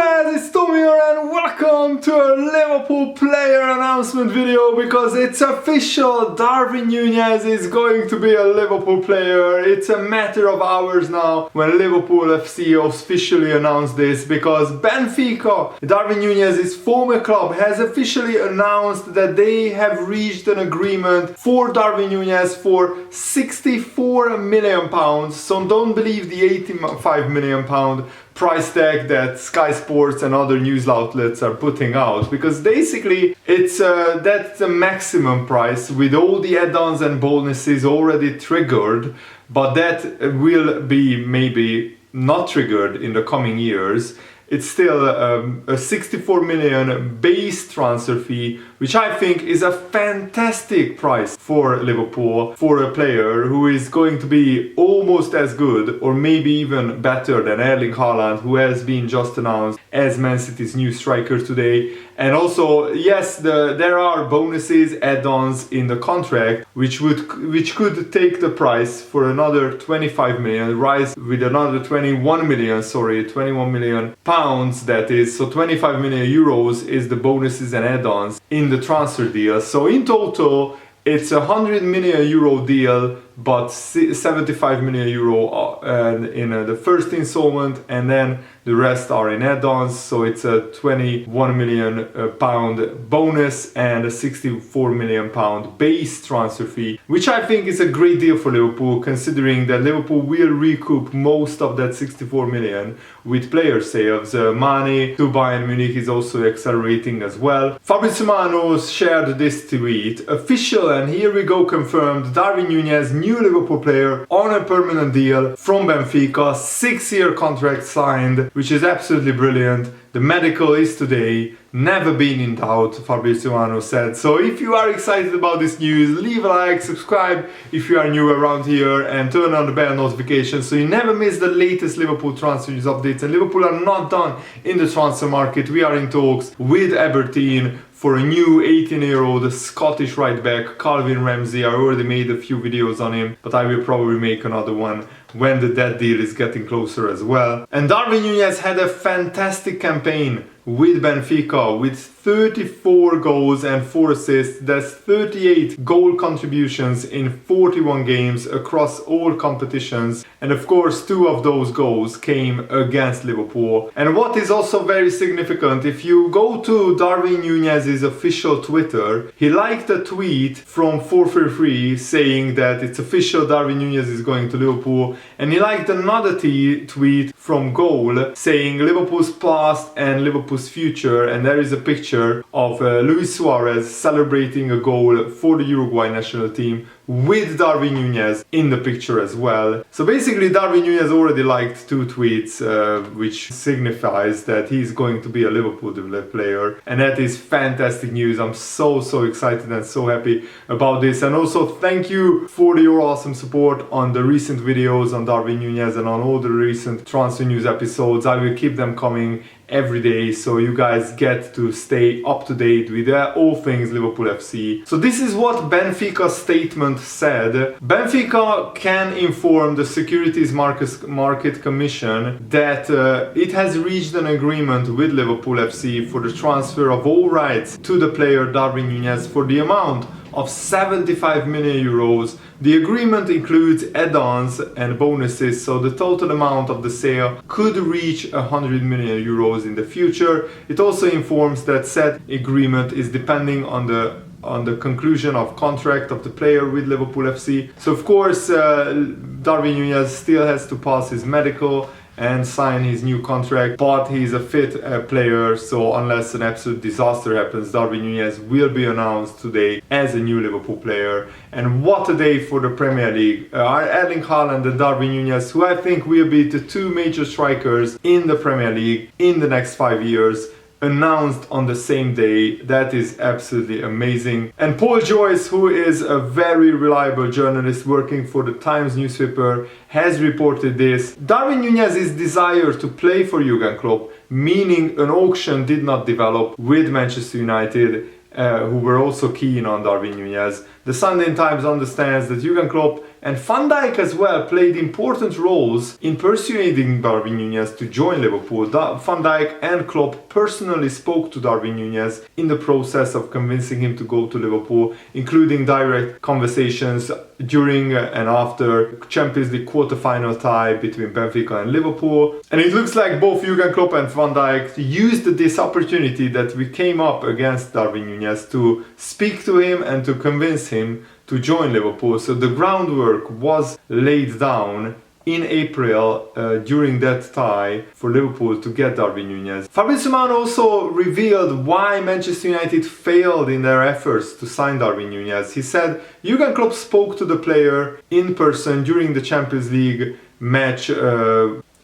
guys, it's Tom here and welcome to a Liverpool player announcement video because it's official. Darwin Nunez is going to be a Liverpool player. It's a matter of hours now when Liverpool FC officially announced this because Benfica, Darwin Nunez's former club, has officially announced that they have reached an agreement for Darwin Nunez for £64 million. So don't believe the £85 million price tag that Sky Sports and other news outlets are putting out, because basically it's that's the maximum price with all the add-ons and bonuses already triggered, but that will be maybe not triggered in the coming years. It's still a 64 million base transfer fee, which I think is a fantastic price for Liverpool, for a player who is going to be almost as good or maybe even better than Erling Haaland, who has been just announced as Man City's new striker today. And also, yes, there are bonuses, add-ons in the contract, which could take the price for another 25 million, rise with another 21 million pounds, that is. So 25 million euros is the bonuses and add-ons in the transfer deal. So in total, it's a 100 million euro deal, but 75 million euro in the first installment, and then the rest are in add-ons. So it's a 21 million pound bonus and a 64 million pound base transfer fee, which I think is a great deal for Liverpool, considering that Liverpool will recoup most of that 64 million with player sales. Mane to Bayern Munich is also accelerating as well. Fabrizio Romano shared this tweet: official, and here we go, confirmed, Darwin Nunez, new Liverpool player on a permanent deal from Benfica, 6-year contract signed, which is absolutely brilliant. The medical is today, never been in doubt, Fabrizio Romano said. So if you are excited about this news, leave a like, subscribe if you are new around here, and turn on the bell notifications so you never miss the latest Liverpool transfer news updates. And Liverpool are not done in the transfer market. We are in talks with Aberdeen for a new 18-year-old Scottish right back, Calvin Ramsey. I already made a few videos on him, but I will probably make another one when that deal is getting closer as well. And Darwin Nunez had a fantastic campaign with Benfica with 34 goals and 4 assists. That's 38 goal contributions in 41 games across all competitions, and of course 2 of those goals came against Liverpool. And what is also very significant, if you go to Darwin Nunez's official Twitter, he liked a tweet from 433 saying that it's official, Darwin Nunez is going to Liverpool, and he liked another tweet from Goal saying Liverpool's past and Liverpool's future, and there is a picture of Luis Suarez celebrating a goal for the Uruguay national team with Darwin Nunez in the picture as well. So basically Darwin Nunez already liked 2 tweets, which signifies that he's going to be a Liverpool player, and that is fantastic news. I'm so excited and so happy about this. And also thank you for your awesome support on the recent videos on Darwin Nunez and on all the recent transfer news episodes. I will keep them coming every day, so you guys get to stay up to date with all things Liverpool FC. So this is what Benfica's statement said. Benfica can inform the Securities Market Commission that it has reached an agreement with Liverpool FC for the transfer of all rights to the player Darwin Nunez for the amount of 75 million euros. The agreement includes add-ons and bonuses, so the total amount of the sale could reach 100 million euros in the future. It also informs that said agreement is depending on the conclusion of contract of the player with Liverpool FC. So of course Darwin Nunez still has to pass his medical and sign his new contract, but he's a fit player, so unless an absolute disaster happens, Darwin Nunez will be announced today as a new Liverpool player. And what a day for the Premier League. Erling Haaland and Darwin Nunez, who I think will be the 2 major strikers in the Premier League in the next 5 years, announced on the same day. That is absolutely amazing. And Paul Joyce, who is a very reliable journalist working for the Times newspaper, has reported this: Darwin Nunez's desire to play for Jurgen Klopp, meaning an auction did not develop with Manchester United, who were also keen on Darwin Nunez. The Sunday Times understands that Jurgen Klopp And Van Dijk as well played important roles in persuading Darwin Nunez to join Liverpool. Van Dijk and Klopp personally spoke to Darwin Nunez in the process of convincing him to go to Liverpool, including direct conversations during and after Champions League quarter-final tie between Benfica and Liverpool. And it looks like both Jurgen Klopp and Van Dijk used this opportunity that we came up against Darwin Nunez to speak to him and to convince him to join Liverpool. So the groundwork was laid down in April during that tie for Liverpool to get Darwin Nunez. Fabrizio Romano also revealed why Manchester United failed in their efforts to sign Darwin Nunez. He said Jurgen Klopp spoke to the player in person during the Champions League match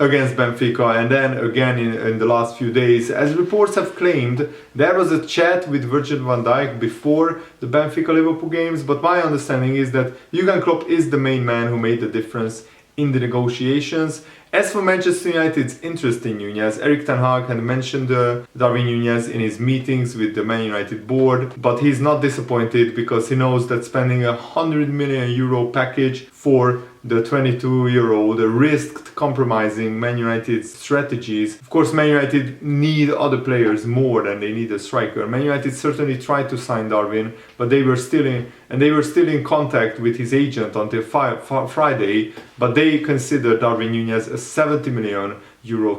against Benfica, and then again in the last few days. As reports have claimed, there was a chat with Virgil van Dijk before the Benfica-Liverpool games, but my understanding is that Jurgen Klopp is the main man who made the difference in the negotiations. As for Manchester United's interest in Nunez, Erik ten Hag had mentioned Darwin Nunez in his meetings with the Man United board, but he's not disappointed because he knows that spending a €100 million package for the 22-year-old risked compromising Man United's strategies. Of course, Man United need other players more than they need a striker. Man United certainly tried to sign Darwin, but they were still in contact with his agent until Friday. But they considered Darwin Nunez a €70 million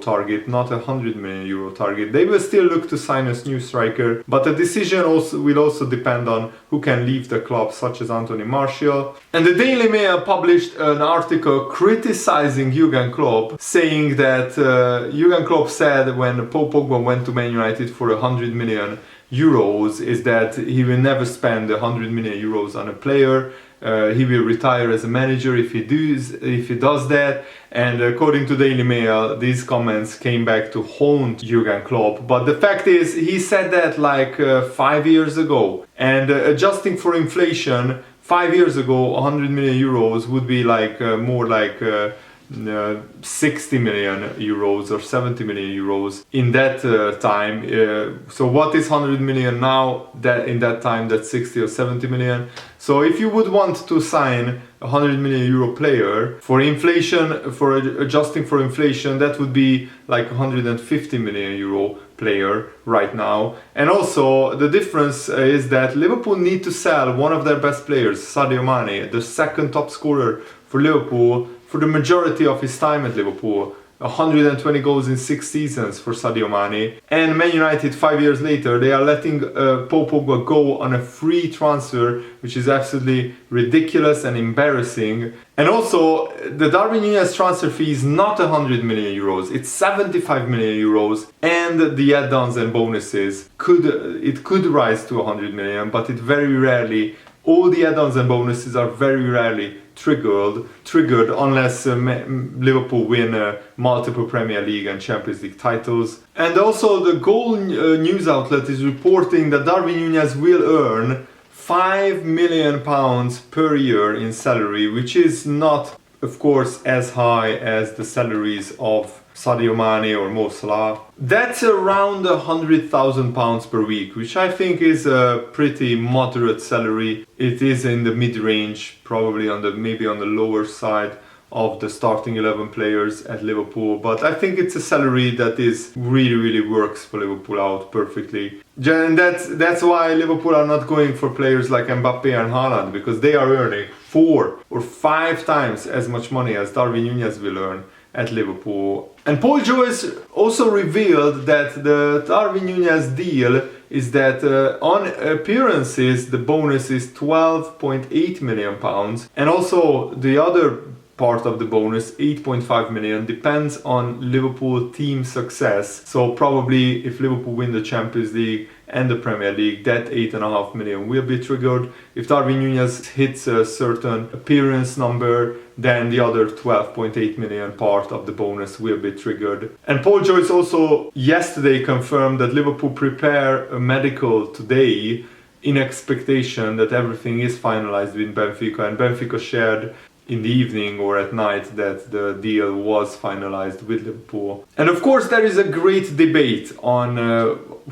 target, not a €100 million target. They will still look to sign a new striker, but the decision will also depend on who can leave the club, such as Anthony Martial. And the Daily Mail published an article criticizing Jurgen Klopp, saying that Jurgen Klopp said when Paul Pogba went to Man United for €100 million is that he will never spend €100 million on a player. He will retire as a manager if he does that. And according to Daily Mail, these comments came back to haunt Jurgen Klopp. But the fact is, he said that like 5 years ago. And adjusting for inflation, 5 years ago, €100 million would be like more like 60 million euros or 70 million euros in that time. So what is 100 million now? That in that time, that's 60 or 70 million. So if you would want to sign a 100 million euro player for inflation, for adjusting for inflation, that would be like 150 million euro player right now. And also the difference is that Liverpool need to sell one of their best players, Sadio Mane, the second top scorer for Liverpool for the majority of his time at Liverpool. 120 goals in 6 seasons for Sadio Mane. And Man United 5 years later, they are letting Paul Pogba go on a free transfer, which is absolutely ridiculous and embarrassing. And also, the Darwin Nunez transfer fee is not 100 million euros, it's 75 million euros, and the add-ons and bonuses could rise to 100 million, but it very rarely, all the add-ons and bonuses are very rarely triggered unless Liverpool win multiple Premier League and Champions League titles. And also the Goal news outlet is reporting that Darwin Nunez will earn £5 million per year in salary, which is not, of course, as high as the salaries of Sadio Mane or Mo Salah. That's around £100,000 per week, which I think is a pretty moderate salary. It is in the mid-range, probably maybe on the lower side of the starting 11 players at Liverpool, but I think it's a salary that is really works for Liverpool out perfectly. And that's why Liverpool are not going for players like Mbappe and Haaland, because they are earning 4 or 5 times as much money as Darwin Nunez will earn at Liverpool. And Paul Joyce also revealed that the Darwin Nunez deal is that on appearances the bonus is £12.8 million, and also the other part of the bonus, 8.5 million, depends on Liverpool team success. So probably if Liverpool win the Champions League and the Premier League, that 8.5 million will be triggered. If Darwin Nunez hits a certain appearance number, then the other 12.8 million part of the bonus will be triggered. And Paul Joyce also yesterday confirmed that Liverpool prepare a medical today in expectation that everything is finalized with Benfica, and Benfica shared in the evening or at night that the deal was finalized with Liverpool. And of course there is a great debate on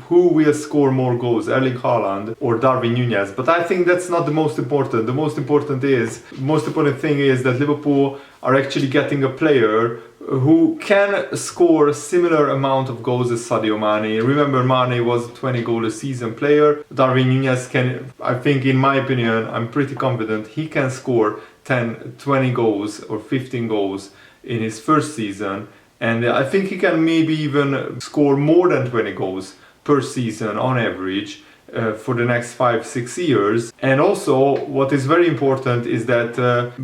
who will score more goals, Erling Haaland or Darwin Nunez, but I think that's not the most important. The most important thing is that Liverpool are actually getting a player who can score a similar amount of goals as Sadio Mane. Remember, Mane was a 20 goal a season player. Darwin Nunez can, I think, in my opinion, I'm pretty confident he can score 10, 20 goals or 15 goals in his first season. And I think he can maybe even score more than 20 goals per season on average for the next 5-6 years. And also what is very important is that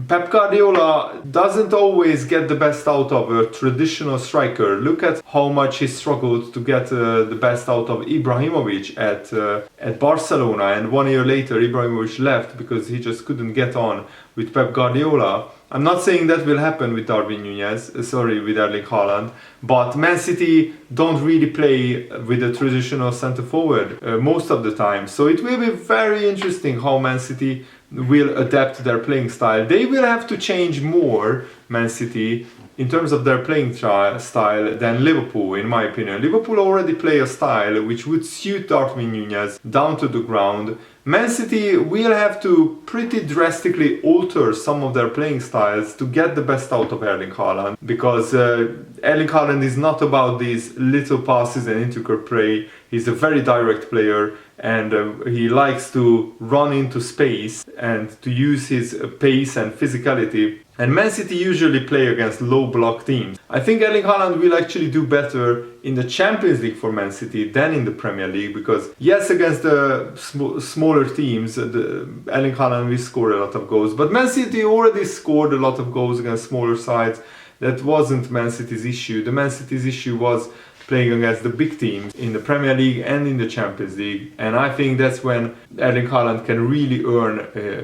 Pep Guardiola doesn't always get the best out of a traditional striker. Look at how much he struggled to get the best out of Ibrahimovic at Barcelona, and 1 year later Ibrahimovic left because he just couldn't get on with Pep Guardiola. I'm not saying that will happen with with Erling Haaland, but Man City don't really play with a traditional centre forward most of the time. So it will be very interesting how Man City will adapt their playing style. They will have to change more, Man City, in terms of their playing style than Liverpool, in my opinion. Liverpool already play a style which would suit Darwin Nunez down to the ground. Man City will have to pretty drastically alter some of their playing styles to get the best out of Erling Haaland, because Erling Haaland is not about these little passes and intricate play. He's a very direct player, and he likes to run into space and to use his pace and physicality. And Man City usually play against low block teams. I think Erling Haaland will actually do better in the Champions League for Man City than in the Premier League, because yes, against the smaller teams, Erling Haaland will score a lot of goals, but Man City already scored a lot of goals against smaller sides. That wasn't Man City's issue. The Man City's issue was playing against the big teams in the Premier League and in the Champions League, and I think that's when Erling Haaland can really earn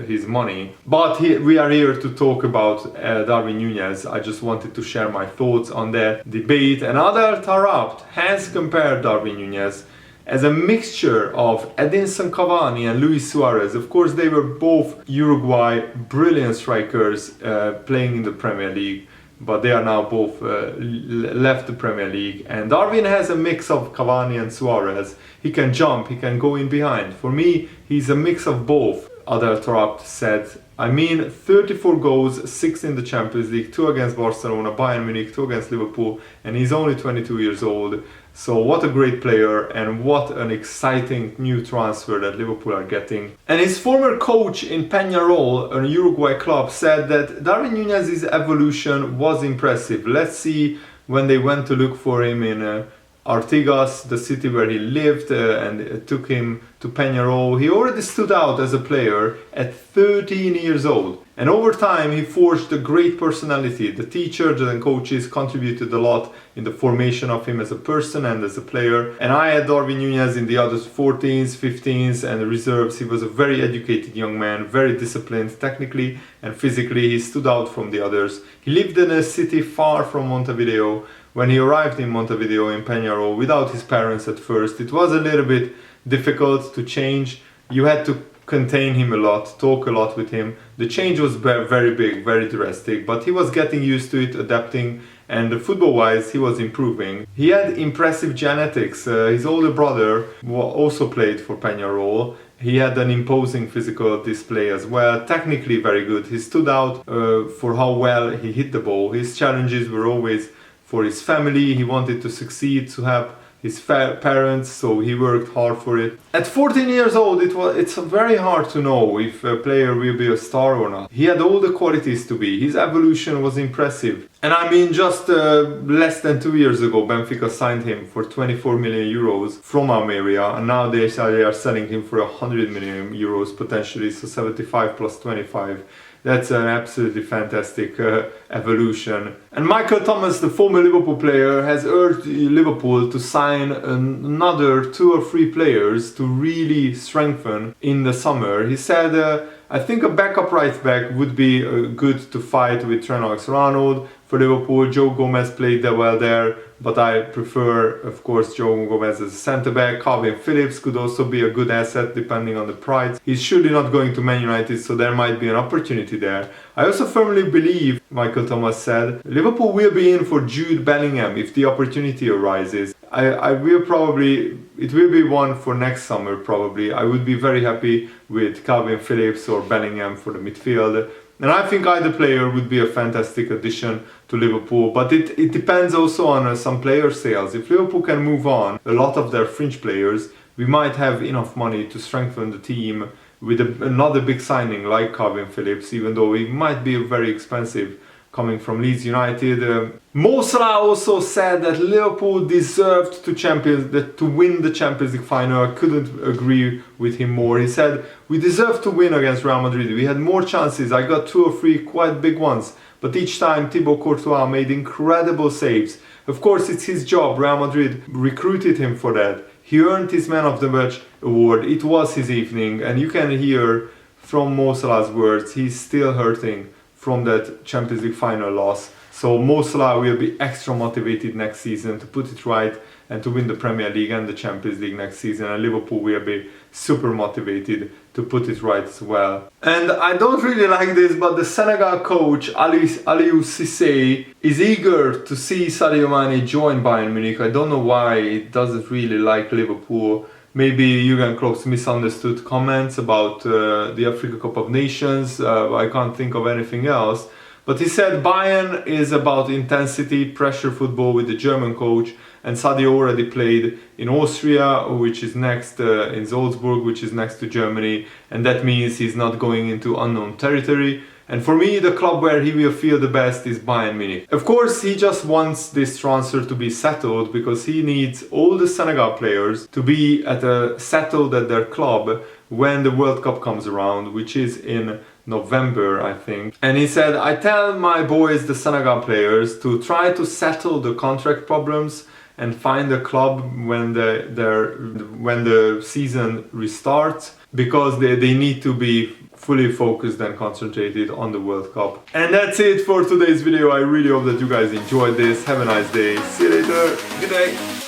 his money. But we are here to talk about Darwin Nunez. I just wanted to share my thoughts on that debate. And Adel Taarabt has compared Darwin Nunez as a mixture of Edinson Cavani and Luis Suarez. Of course, they were both Uruguay brilliant strikers playing in the Premier League, but they are now both left the Premier League. And Darwin has a mix of Cavani and Suarez. He can jump, he can go in behind. For me, he's a mix of both. Adel Taarabt said, 34 goals, 6 in the Champions League, 2 against Barcelona, Bayern Munich, 2 against Liverpool, and he's only 22 years old. So what a great player, and what an exciting new transfer that Liverpool are getting. And his former coach in Peñarol, a Uruguay club, said that Darwin Nunez's evolution was impressive. Let's see when they went to look for him in Artigas, the city where he lived, and took him to Peñarol. He already stood out as a player at 13 years old. And over time he forged a great personality. The teachers and coaches contributed a lot in the formation of him as a person and as a player. And I had Darwin Nunez in the other 14s, 15s and reserves. He was a very educated young man, very disciplined technically and physically. He stood out from the others. He lived in a city far from Montevideo. When he arrived in Montevideo in Peñarol without his parents at first, it was a little bit difficult to change. You had to contain him a lot, talk a lot with him. The change was very big, very drastic, but he was getting used to it, adapting, and football-wise he was improving. He had impressive genetics. His older brother also played for Peñarol. He had an imposing physical display as well, technically very good. He stood out for how well he hit the ball. His challenges were always for his family. He wanted to succeed, to have his parents, so he worked hard for it. At 14 years old, it's very hard to know if a player will be a star or not. He had all the qualities to be. His evolution was impressive. And just less than 2 years ago, Benfica signed him for 24 million euros from Almeria, and now they are selling him for 100 million euros potentially, so 75 plus 25. That's an absolutely fantastic evolution. And Michael Thomas, the former Liverpool player, has urged Liverpool to sign another 2 or 3 players to really strengthen in the summer. He said, I think a backup right back would be good to fight with Trent Alexander-Arnold. For Liverpool, Joe Gomez played well there. but I prefer, of course, Joe Gomez as a centre-back. Calvin Phillips could also be a good asset depending on the price. He's surely not going to Man United, so there might be an opportunity there. I also firmly believe, Michael Thomas said, Liverpool will be in for Jude Bellingham if the opportunity arises. It will be one for next summer probably. I would be very happy with Calvin Phillips or Bellingham for the midfield. And I think either player would be a fantastic addition to Liverpool, but it depends also on some player sales. If Liverpool can move on a lot of their fringe players, we might have enough money to strengthen the team with another big signing like Calvin Phillips, even though he might be very expensive coming from Leeds United. Mo Salah also said that Liverpool deserved to win the Champions League final. I couldn't agree with him more. He said, we deserved to win against Real Madrid. We had more chances. I got 2 or 3 quite big ones. But each time Thibaut Courtois made incredible saves. Of course, it's his job. Real Madrid recruited him for that. He earned his Man of the Match award. It was his evening. And you can hear from Mo Salah's words, he's still hurting from that Champions League final loss. So Mo Salah will be extra motivated next season to put it right and to win the Premier League and the Champions League next season, and Liverpool will be super motivated to put it right as well. And I don't really like this, but the Senegal coach Aliou Cissé is eager to see Sadio Mane join Bayern Munich. I don't know why he doesn't really like Liverpool. Maybe Jurgen Klopp's misunderstood comments about the Africa Cup of Nations. I can't think of anything else. But he said Bayern is about intensity, pressure football with the German coach. And Sadio already played in Austria, which is next, in Salzburg, which is next to Germany. And that means he's not going into unknown territory. And for me, the club where he will feel the best is Bayern Munich. Of course, he just wants this transfer to be settled because he needs all the Senegal players to be settled at their club when the World Cup comes around, which is in November, I think. And he said, I tell my boys, the Senegal players, to try to settle the contract problems and find a club when the season restarts, because they need to be fully focused and concentrated on the World Cup. And that's it for today's video. I really hope that you guys enjoyed this. Have a nice day. See you later. Good day.